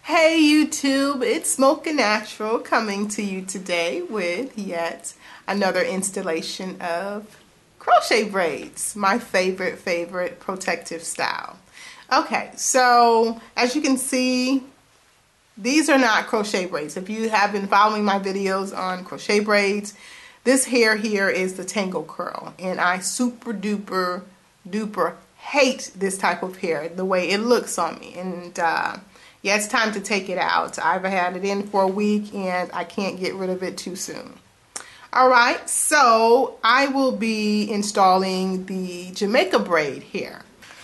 Hey YouTube, it's Smokin' Natural coming to you today with yet another installation of crochet braids, my favorite protective style. Okay, so as you can see, these are not crochet braids. If you have been following my videos on crochet braids, this hair here is the tangle curl, and I super duper hate this type of hair, the way it looks on me. And yeah, it's time to take it out. I've had it in for a week and I can't get rid of it too soon. Alright, so I will be installing the Jamaica Braid here.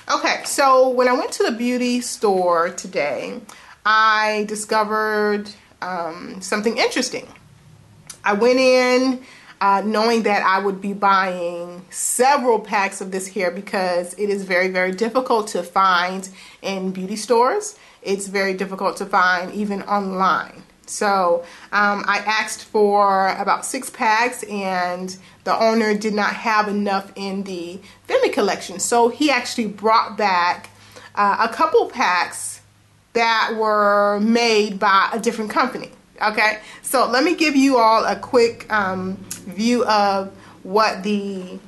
Okay, so when I went to the beauty store today, I discovered something interesting. I went in knowing that I would be buying several packs of this hair because it is very difficult to find in beauty stores. It's very difficult to find even online. So I asked for about 6 packs and the owner did not have enough in the Femi collection. So he actually brought back a couple packs that were made by a different company. Okay, so let me give you all a quick view of what the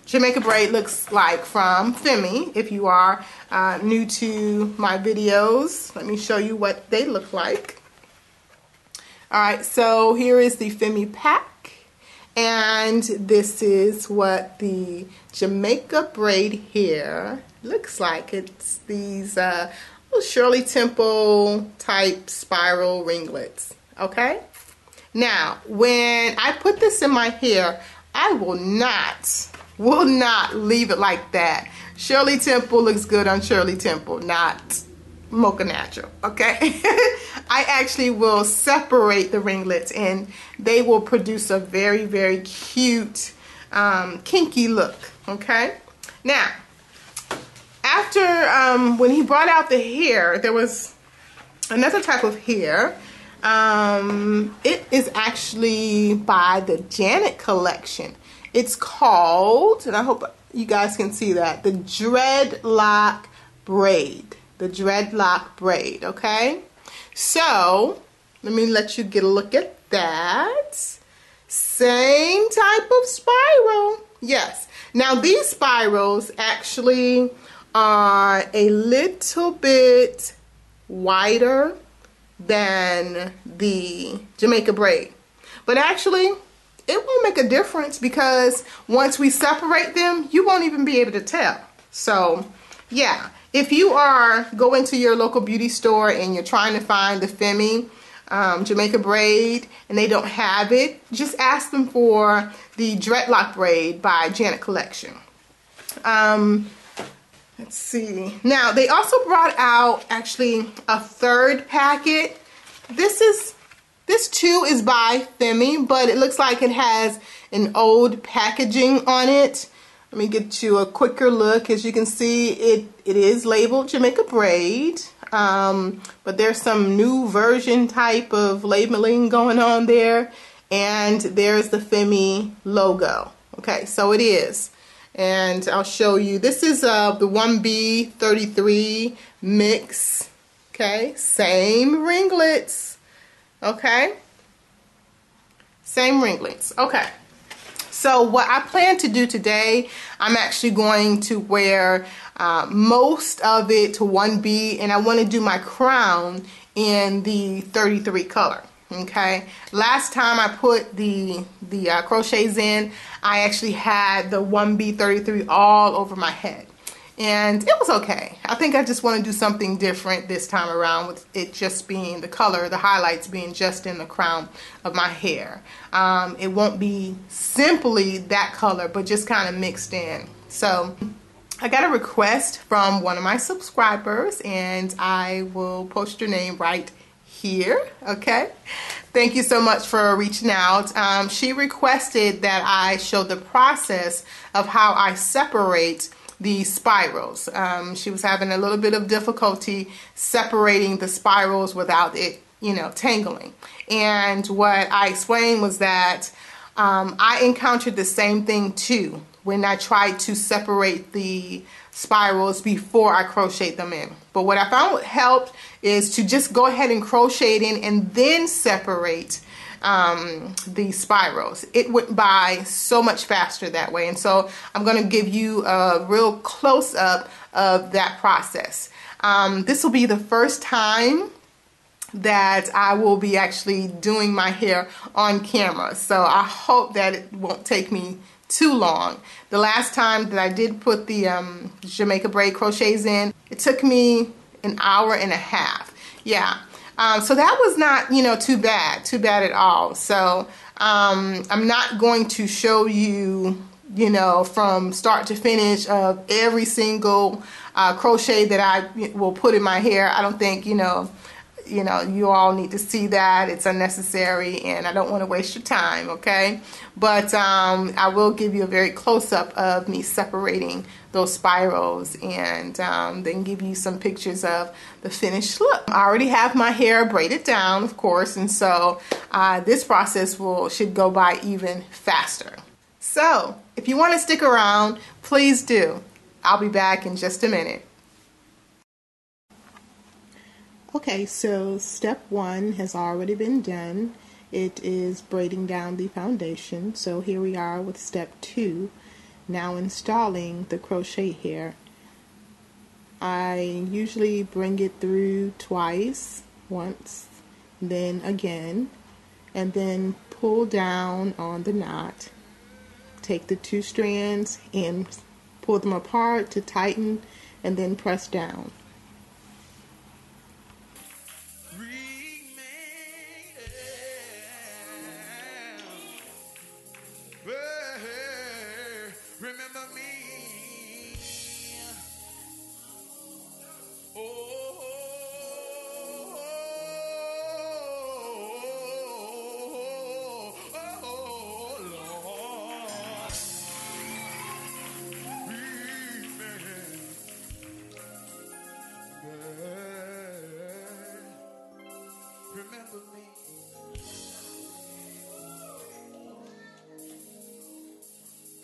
Jamaica Braid looks like from Femi. If you are new to my videos, let me show you what they look like. Alright, so here is the Femi pack, and this is what the Jamaica Braid hair looks like. It's these little Shirley Temple type spiral ringlets. Okay, now when I put this in my hair, I will not leave it like that. Shirley Temple looks good on Shirley Temple, not Mocha Natural. Okay, I actually will separate the ringlets and they will produce a very cute kinky look. Okay, now after when he brought out the hair, there was another type of hair. It is actually by the Janet collection. It's called, and I hope you guys can see that, the Dreadlock Braid. The Dreadlock Braid, okay? So, let me let you get a look at that. Same type of spiral. Yes. Now, these spirals actually are a little bit wider than the Jamaica Braid. But actually, it won't make a difference because once we separate them, you won't even be able to tell. So, yeah, if you are going to your local beauty store and you're trying to find the Femi Jamaica Braid and they don't have it, just ask them for the Dreadlock Braid by Janet Collection. Let's see. Now, they also brought out actually a third packet. This too is by Femi, but it looks like it has an old packaging on it. Let me get you a quicker look. As you can see, it is labeled Jamaica Braid, but there's some new version type of labeling going on there, and there's the Femi logo. Okay, so it is. And I'll show you. This is the 1B33 mix. Okay, same ringlets. Okay, same ringlets. Okay, so what I plan to do today, I'm actually going to wear most of it to 1B, and I want to do my crown in the 33 color. Okay, last time I put the crochets in, I actually had the 1B33 all over my head, and it was okay. I think I just want to do something different this time around with it just being the color, the highlights being just in the crown of my hair. It won't be simply that color, but just kind of mixed in. So I got a request from one of my subscribers, and I will post your name right here. Okay, thank you so much for reaching out. She requested that I show the process of how I separate the spirals. She was having a little bit of difficulty separating the spirals without it, tangling. And what I explained was that I encountered the same thing too when I tried to separate the spirals before I crochet them in. But what I found helped is to just go ahead and crochet it in and then separate the spirals. It went by so much faster that way, and so I'm going to give you a real close-up of that process. This will be the first time that I will be actually doing my hair on camera, so I hope that it won't take me too long. The last time that I did put the Jamaica Braid crochets in, it took me an hour and a half. Yeah. So that was not, too bad at all. So I'm not going to show you, from start to finish of every single crochet that I will put in my hair. I don't think, you all need to see that. It's unnecessary, and I don't want to waste your time, okay? But I will give you a very close-up of me separating those spirals, and then give you some pictures of the finished look. I already have my hair braided down, of course, and so this process should go by even faster. So if you want to stick around, please do. I'll be back in just a minute. Okay, so step 1 has already been done. It is braiding down the foundation. So here we are with step 2, now installing the crochet hair. I usually bring it through twice, once, then again, and then pull down on the knot. Take the 2 strands and pull them apart to tighten, and then press down. Remember me. Oh, Lord. Remember me.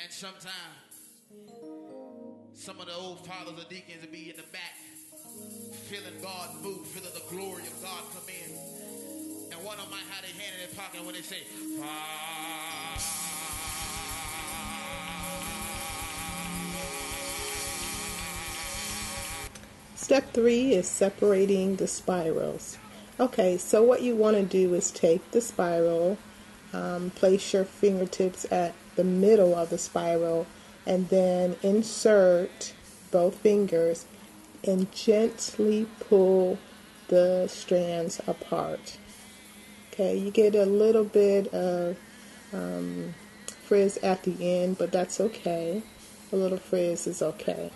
And sometimes some of the old fathers or deacons will be in the back, feeling God move, feeling the glory of God come in. And one of them might have their hand in their pocket when they say, Step 3 is separating the spirals. Okay, so what you want to do is take the spiral, place your fingertips at the middle of the spiral, and then insert both fingers and gently pull the strands apart. Okay, you get a little bit of frizz at the end, but that's okay. A little frizz is okay.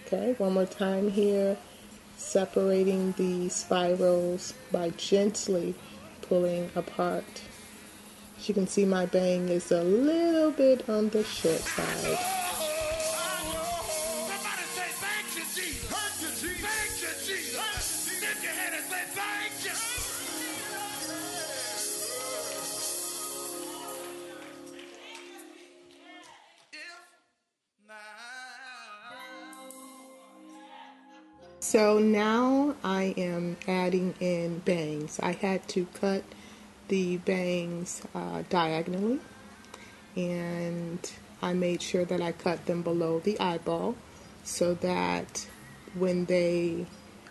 Okay, one more time here, separating the spirals by gently pulling apart. As you can see, my bang is a little bit on the short side. somebody say, thank you, Jesus. Thank you, Jesus. Thank you, Jesus. Lift your hand and say, thank you. So now I am adding in bangs. I had to cut the bangs diagonally, and I made sure that I cut them below the eyeball so that when they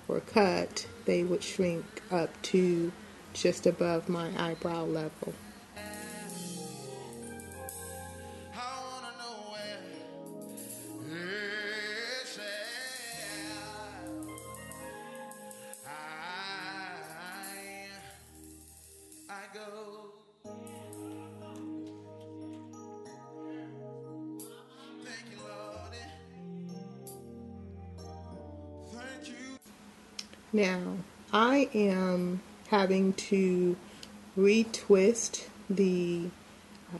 were cut, they would shrink up to just above my eyebrow level. Now, I am having to retwist the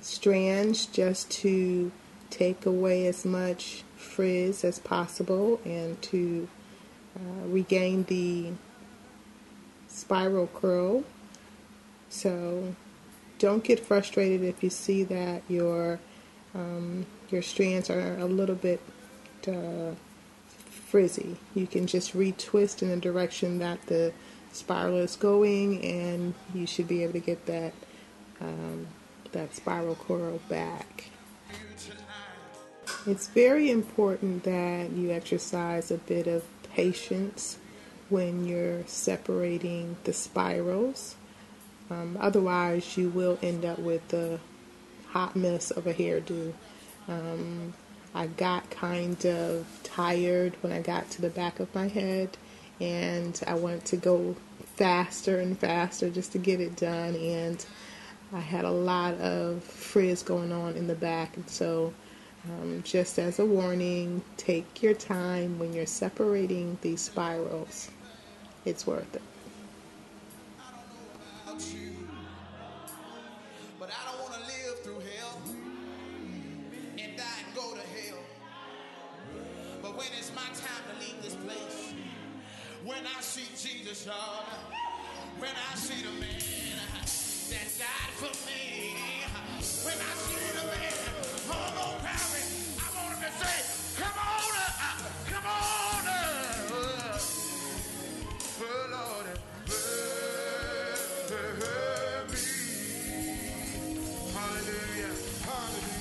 strands just to take away as much frizz as possible and to regain the spiral curl. So don't get frustrated if you see that your strands are a little bit frizzy. You can just retwist in the direction that the spiral is going, and you should be able to get that that spiral coil back. It's very important that you exercise a bit of patience when you're separating the spirals. Otherwise, you will end up with a hot mess of a hairdo. I got kind of tired when I got to the back of my head, and I wanted to go faster and faster just to get it done, and I had a lot of frizz going on in the back. And so just as a warning, take your time when you're separating these spirals. It's worth it. I don't know about you, but I don't want to live through hell and die and go to hell. But when it's my time to leave this place, when I see Jesus, y'all, when I see the man that died for me, when I see the man hung on Calvary, I want him to say, come on, oh Lord, me. Hallelujah,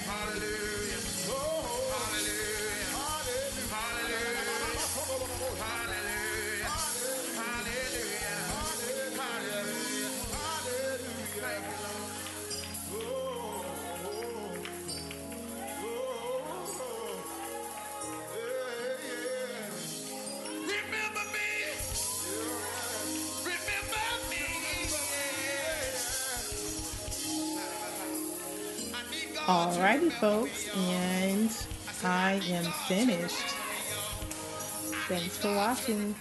hallelujah, oh, hallelujah, hallelujah, hallelujah, hallelujah, hallelujah, hallelujah. Thank you, Lord. Remember me. Remember me. Alrighty, folks, and I am finished. Thanks for watching.